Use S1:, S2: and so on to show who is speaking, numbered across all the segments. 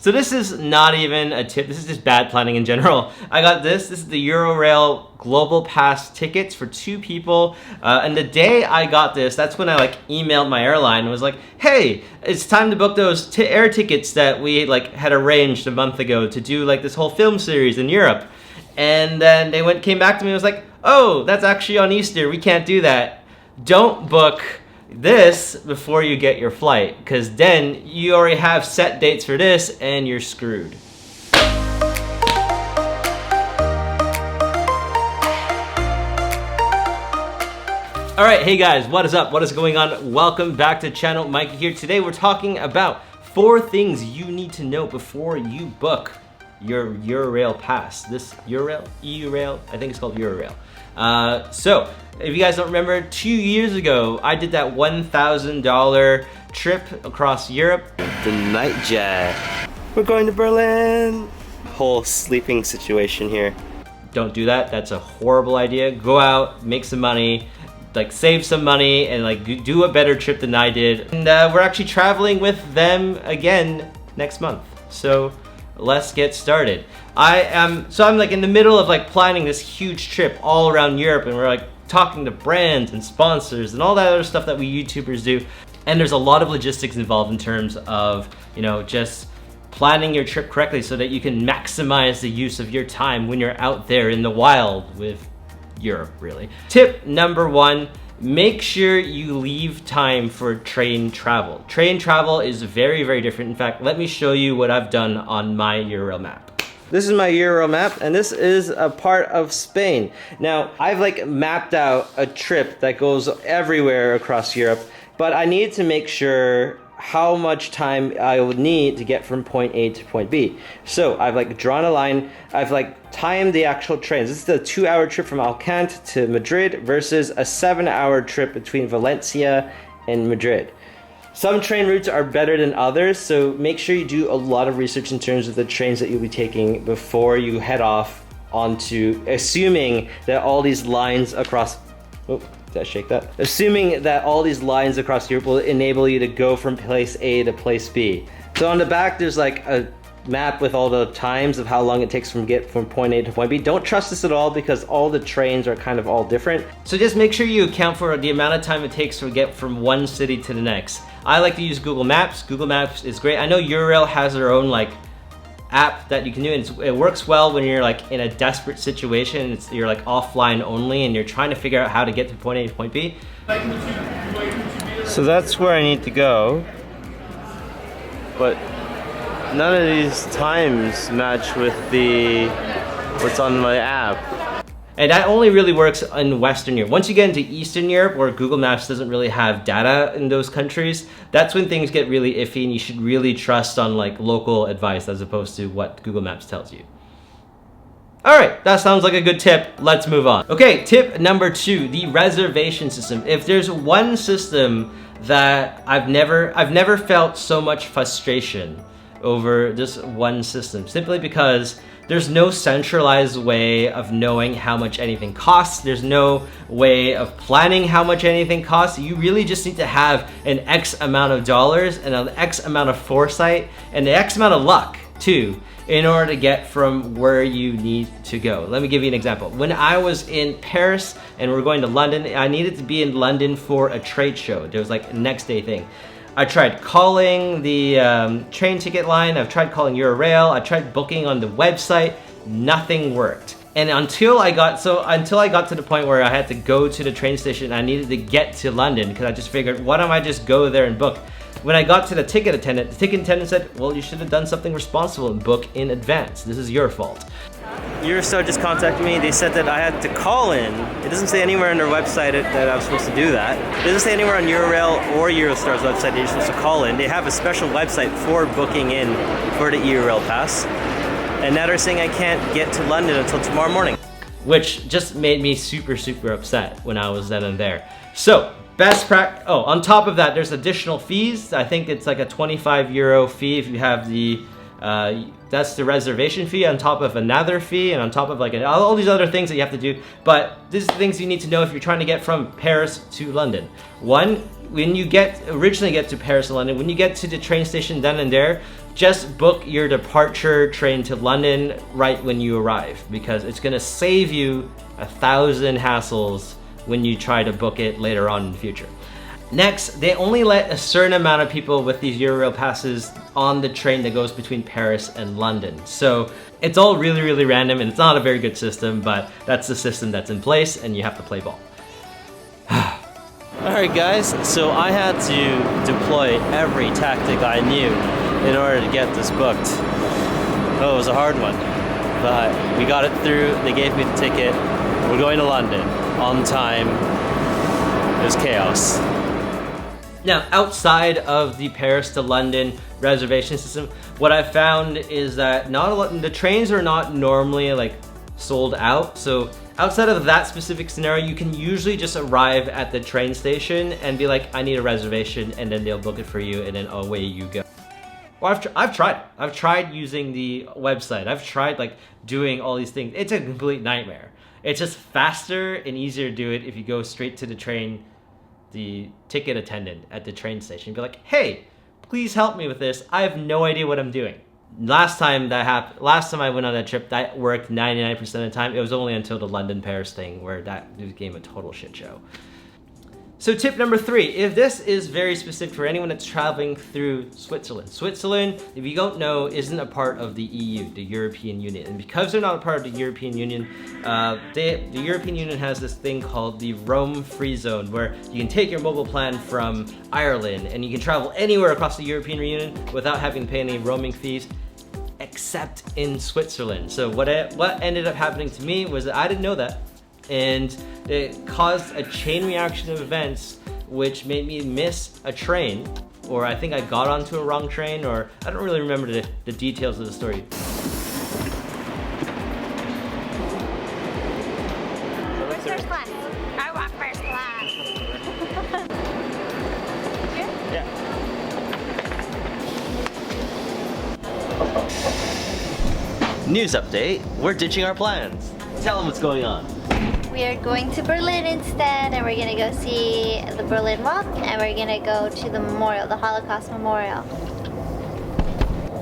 S1: So this is not even a tip, this is just bad planning in general. I got this is the Eurail Global Pass tickets for 2 people. And the day I got this, that's when I like emailed my airline and was like, hey, it's time to book those air tickets that we like had arranged a month ago to do like this whole film series in Europe. And then they came back to me and was like, oh, that's actually on Easter, we can't do that. Don't book this before you get your flight, because then you already have set dates for this and you're screwed. Alright, hey guys, what is up? What is going on? Welcome back to the channel. Maiku here. Today we're talking about 4 things you need to know before you book your Eurail pass. This Eurail, I think it's called Eurail. So, if you guys don't remember, 2 years ago, I did that $1,000 trip across Europe.
S2: The night jet. We're going to Berlin. Whole sleeping situation here.
S1: Don't do that. That's a horrible idea. Go out, make some money, like save some money, and like do a better trip than I did. And we're actually traveling with them again next month. So let's get started. I'm like in the middle of like planning this huge trip all around Europe, and we're like talking to brands and sponsors and all that other stuff that we YouTubers do. And there's a lot of logistics involved in terms of, you know, just planning your trip correctly so that you can maximize the use of your time when you're out there in the wild with Europe, really. Tip number 1, make sure you leave time for train travel. Train travel is very, very different. In fact, let me show you what I've done on my Eurail map. This is my Eurail map, and this is a part of Spain. Now, I've like mapped out a trip that goes everywhere across Europe, but I need to make sure how much time I would need to get from point A to point B. So I've like drawn a line, I've like timed the actual trains. This is the 2-hour trip from Alicante to Madrid versus a 7-hour trip between Valencia and Madrid. Some train routes are better than others, so make sure you do a lot of research in terms of the trains that you'll be taking before you head off onto, assuming that all these lines across, oh, did I shake that? Assuming that all these lines across Europe will enable you to go from place A to place B. So on the back, there's like a map with all the times of how long it takes from point A to point B. Don't trust this at all because all the trains are kind of all different. So just make sure you account for the amount of time it takes to get from one city to the next. I like to use Google Maps. Google Maps is great. I know Eurail has their own like app that you can do, and it works well when you're like in a desperate situation. You're like offline only and you're trying to figure out how to get to point A to point B. So that's where I need to go, but none of these times match with what's on my app. And that only really works in Western Europe. Once you get into Eastern Europe, where Google Maps doesn't really have data in those countries, that's when things get really iffy, and you should really trust on like local advice as opposed to what Google Maps tells you. Alright, that sounds like a good tip. Let's move on. Okay, tip number 2, the reservation system. If there's one system that I've never felt so much frustration over this one system, simply because there's no centralized way of knowing how much anything costs. There's no way of planning how much anything costs. You really just need to have an X amount of dollars and an X amount of foresight and an X amount of luck too in order to get from where you need to go. Let me give you an example. When I was in Paris and we're going to London, I needed to be in London for a trade show. There was like a next day thing. I tried calling the train ticket line, I've tried calling Eurail, I tried booking on the website, nothing worked. And until I got to the point where I had to go to the train station, I needed to get to London, because I just figured, why don't I just go there and book? When I got to the ticket attendant said, well, you should have done something responsible and book in advance. This is your fault. Eurostar just contacted me. They said that I had to call in. It doesn't say anywhere on their website that I was supposed to do that. It doesn't say anywhere on Eurail or Eurostar's website that you're supposed to call in. They have a special website for booking in for the Eurail pass. And now they're saying I can't get to London until tomorrow morning, which just made me super, super upset when I was then and there. So, best practice. Oh, on top of that, there's additional fees. I think it's like a €25 fee if you have the that's the reservation fee on top of another fee and on top of like all these other things that you have to do. But these are things you need to know if you're trying to get from Paris to London. One, when you originally get to Paris and London, when you get to the train station then and there, just book your departure train to London right when you arrive, because it's gonna save you 1,000 hassles when you try to book it later on in the future. Next, they only let a certain amount of people with these Eurail passes on the train that goes between Paris and London. So it's all really, really random, and it's not a very good system, but that's the system that's in place, and you have to play ball.
S2: Alright guys, so I had to deploy every tactic I knew in order to get this booked. Oh, it was a hard one, but we got it through. They gave me the ticket. We're going to London on time. It was chaos.
S1: Now, outside of the Paris to London reservation system, what I've found is that not a lot, the trains are not normally like sold out. So outside of that specific scenario, you can usually just arrive at the train station and be like, I need a reservation, and then they'll book it for you, and then away you go. Well, I've tried using the website. I've tried like doing all these things. It's a complete nightmare. It's just faster and easier to do it if you go straight to the ticket attendant at the train station. Be like, hey, please help me with this. I have no idea what I'm doing. Last time I went on that trip, that worked 99% of the time. It was only until the London-Paris thing where that became a total shit show. So tip number 3, if this is very specific for anyone that's traveling through Switzerland. Switzerland, if you don't know, isn't a part of the EU, the European Union. And because they're not a part of the European Union, the European Union has this thing called the Roam Free Zone, where you can take your mobile plan from Ireland and you can travel anywhere across the European Union without having to pay any roaming fees, except in Switzerland. So what ended up happening to me was that I didn't know that. And it caused a chain reaction of events which made me miss a train, or I think I got onto a wrong train, or I don't really remember the details of the story.
S3: Where's first class? I want first class.
S2: Yeah. News update, we're ditching our plans. Tell them what's going on.
S3: We are going to Berlin instead, and we're gonna go see the Berlin Wall, and we're gonna go to the memorial, the Holocaust Memorial.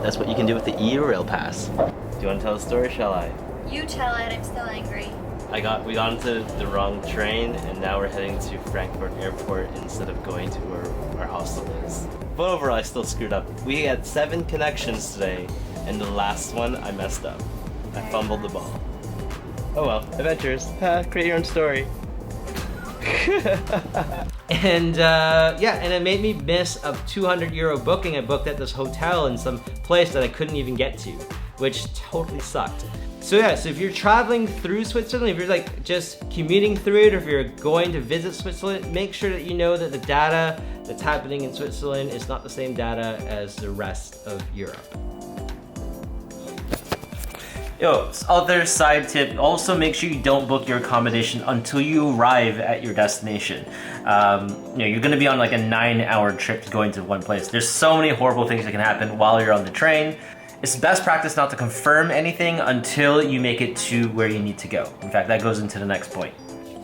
S2: That's what you can do with the Eurail pass. Do you want to tell the story, shall I?
S3: You tell it, I'm still angry.
S2: We got onto the wrong train, and now we're heading to Frankfurt Airport instead of going to where our hostel is. But overall, I still screwed up. We had 7 connections today, and the last one I messed up. I fumbled the ball. Oh well, adventures. Create your own story.
S1: And yeah, and it made me miss a 200 euro booking I booked at this hotel in some place that I couldn't even get to, which totally sucked. So yeah, so if you're traveling through Switzerland, if you're like just commuting through it, or if you're going to visit Switzerland, make sure that you know that the data that's happening in Switzerland is not the same data as the rest of Europe.
S2: Yo, other side tip, also make sure you don't book your accommodation until you arrive at your destination. You're gonna be on like a 9-hour trip going to one place. There's so many horrible things that can happen while you're on the train. It's best practice not to confirm anything until you make it to where you need to go. In fact, that goes into the next point.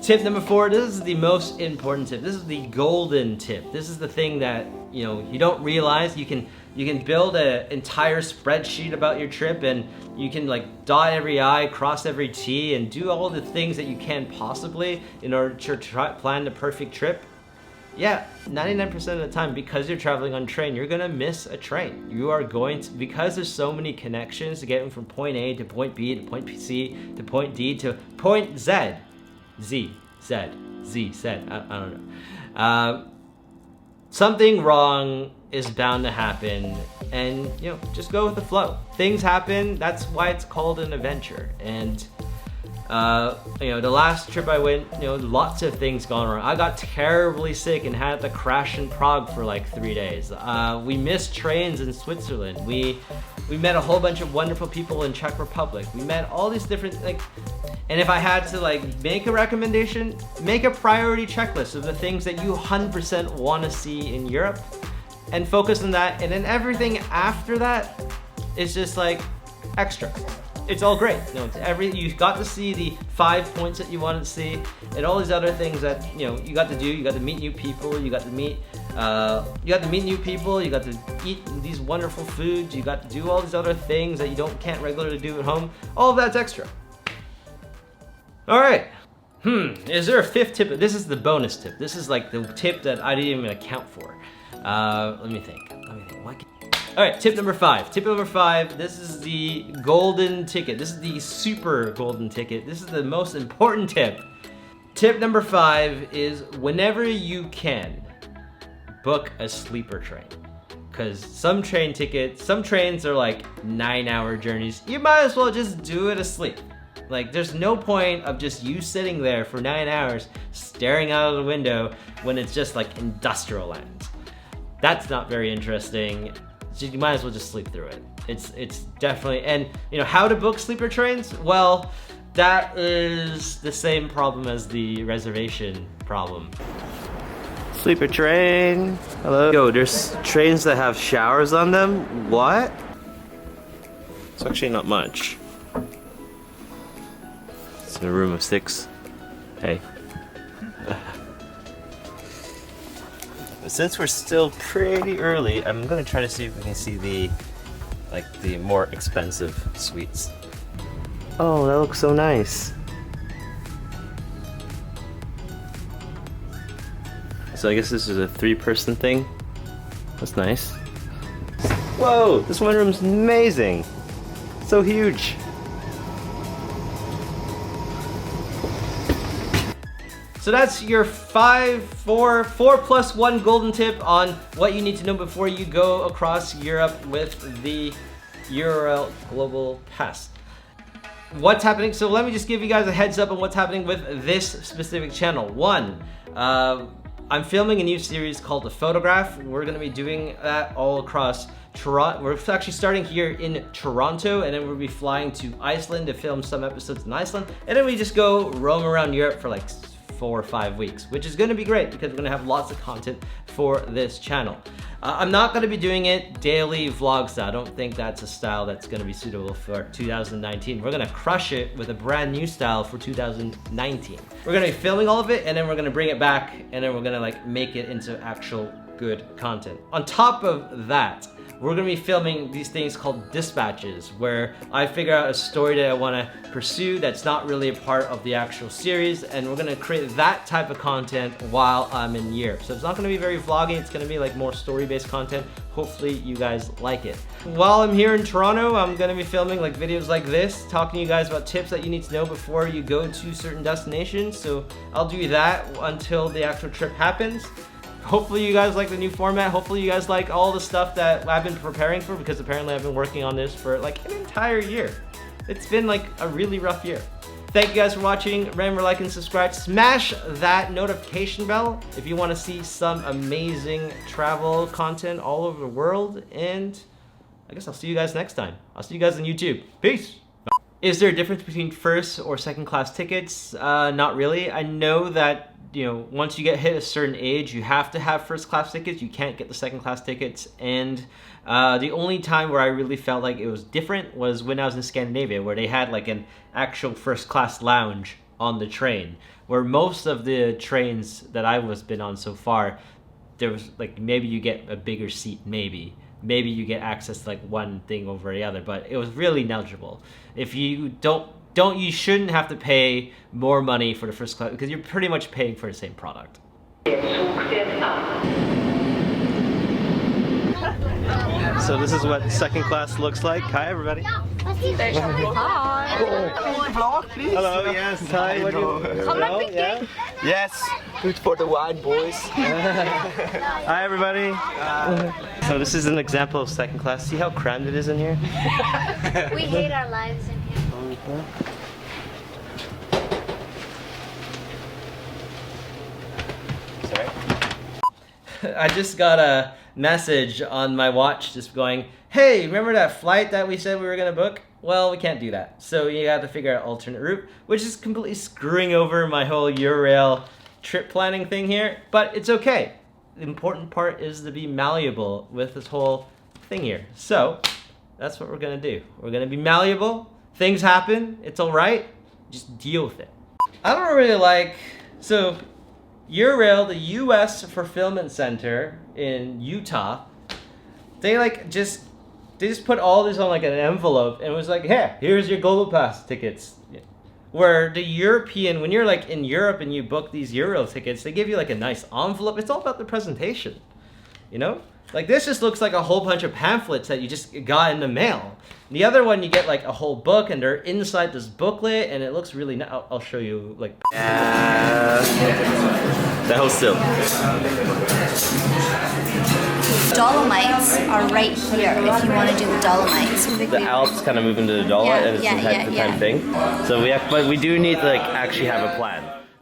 S1: Tip number 4, this is the most important tip. This is the golden tip. This is the thing that, you don't realize. You can build an entire spreadsheet about your trip, and you can like dot every I, cross every T, and do all the things that you can possibly in order to plan the perfect trip. Yeah, 99% of the time, because you're traveling on train, you're gonna miss a train. You are going to, because there's so many connections to get from point A to point B to point C to point D to point Z. I don't know. Something wrong is bound to happen, and just go with the flow. Things happen, that's why it's called an adventure. And the last trip I went, lots of things gone wrong. I got terribly sick and had to crash in Prague for like 3 days. We missed trains in Switzerland. We met a whole bunch of wonderful people in Czech Republic. We met all these different and if I had to make a recommendation, make a priority checklist of the things that you 100% want to see in Europe, and focus on that. And then everything after that is just extra. It's all great. You got to see the 5 points that you wanted to see, and all these other things that you got to do. You got to meet new people. You got to meet You got to meet new people, you got to eat these wonderful foods, you got to do all these other things that you can't regularly do at home. All of that's extra. All right. Is there a fifth tip? This is the bonus tip. This is like the tip that I didn't even account for. Let me think. All right, tip number 5. Tip number 5, this is the golden ticket. This is the super golden ticket. This is the most important tip. Tip number 5 is whenever you can, book a sleeper train. Because some trains are like 9-hour journeys. You might as well just do it asleep. Like, there's no point of just you sitting there for 9 hours staring out of the window when it's just like industrial land. That's not very interesting. So you might as well just sleep through it. It's definitely, and you know how to book sleeper trains? Well, that is the same problem as the reservation problem. Sleeper train, hello. Yo, there's trains that have showers on them? What? It's actually not much. It's in a room of 6. Hey. Since we're still pretty early, I'm gonna try to see if we can see the more expensive suites. Oh, that looks so nice. So I guess this is a 3-person thing. That's nice. Whoa, this one room's amazing. So huge. So that's your 4+1 golden tip on what you need to know before you go across Europe with the Eurail Global Pass. What's happening? So let me just give you guys a heads up on what's happening with this specific channel. 1, I'm filming a new series called The Photograph. We're gonna be doing that all across Toronto. We're actually starting here in Toronto, and then we'll be flying to Iceland to film some episodes in Iceland, and then we just go roam around Europe for like 4 or 5 weeks, which is gonna be great because we're gonna have lots of content for this channel. I'm not gonna be doing it daily vlog style. I don't think that's a style that's gonna be suitable for 2019. We're gonna crush it with a brand new style for 2019. We're gonna be filming all of it, and then we're gonna bring it back, and then we're gonna like make it into actual good content. On top of that, we're gonna be filming these things called dispatches, where I figure out a story that I wanna pursue that's not really a part of the actual series, and we're gonna create that type of content while I'm in Europe. So it's not gonna be very vloggy, it's gonna be like more story-based content. Hopefully you guys like it. While I'm here in Toronto, I'm gonna be filming like videos like this, talking to you guys about tips that you need to know before you go to certain destinations. So I'll do that until the actual trip happens. Hopefully you guys like the new format. Hopefully you guys like all the stuff that I've been preparing for, because apparently I've been working on this for like an entire year. It's been like a really rough year. Thank you guys for watching. Remember, like and subscribe. Smash that notification bell if you want to see some amazing travel content all over the world. And I guess I'll see you guys next time. I'll see you guys on YouTube. Peace. Is there a difference between first or second class tickets? Not really. I know that, you know, once you hit a certain age, you have to have first class tickets. You can't get the second class tickets. And the only time where I really felt like it was different was when I was in Scandinavia, where they had like an actual first class lounge on the train, where most of the trains that I was been on so far, there was like, maybe you get a bigger seat, maybe you get access to like one thing over the other, but it was really negligible. If you you shouldn't have to pay more money for the first class, because you're pretty much paying for the same product. So this is what second class looks like. Hi everybody.
S4: Hi.
S5: Vlog, please.
S1: Hello, yes. Hi. What do you, yeah?
S5: Yes. Good for the wine, boys.
S1: Hi everybody. So this is an example of second class. See how crammed it is in here?
S3: We hate our lives in here.
S1: Sorry. I just got a message on my watch just going, hey, remember that flight that we said we were gonna book? Well, we can't do that. So you have to figure out alternate route, which is completely screwing over my whole Eurail trip planning thing here, but it's okay. The important part is to be malleable with this whole thing here. So that's what we're gonna do. We're gonna be malleable. Things happen, it's all right. Just deal with it. I don't really like, so Eurail, the US fulfillment center, in Utah, they just put all this on like an envelope and was like, hey, here's your Global Pass tickets. Where the European, when you're like in Europe and you book these Euro tickets, they give you like a nice envelope. It's all about the presentation, you know? Like this just looks like a whole bunch of pamphlets that you just got in the mail. The other one, you get like a whole book and they're inside this booklet and it looks really nice. I'll show you like.
S2: That holds still.
S3: Dolomites are right here if you want to do the Dolomites.
S2: The Alps kind of move into the Dolomite, and it's the type thing. So but we do need to like actually have a plan.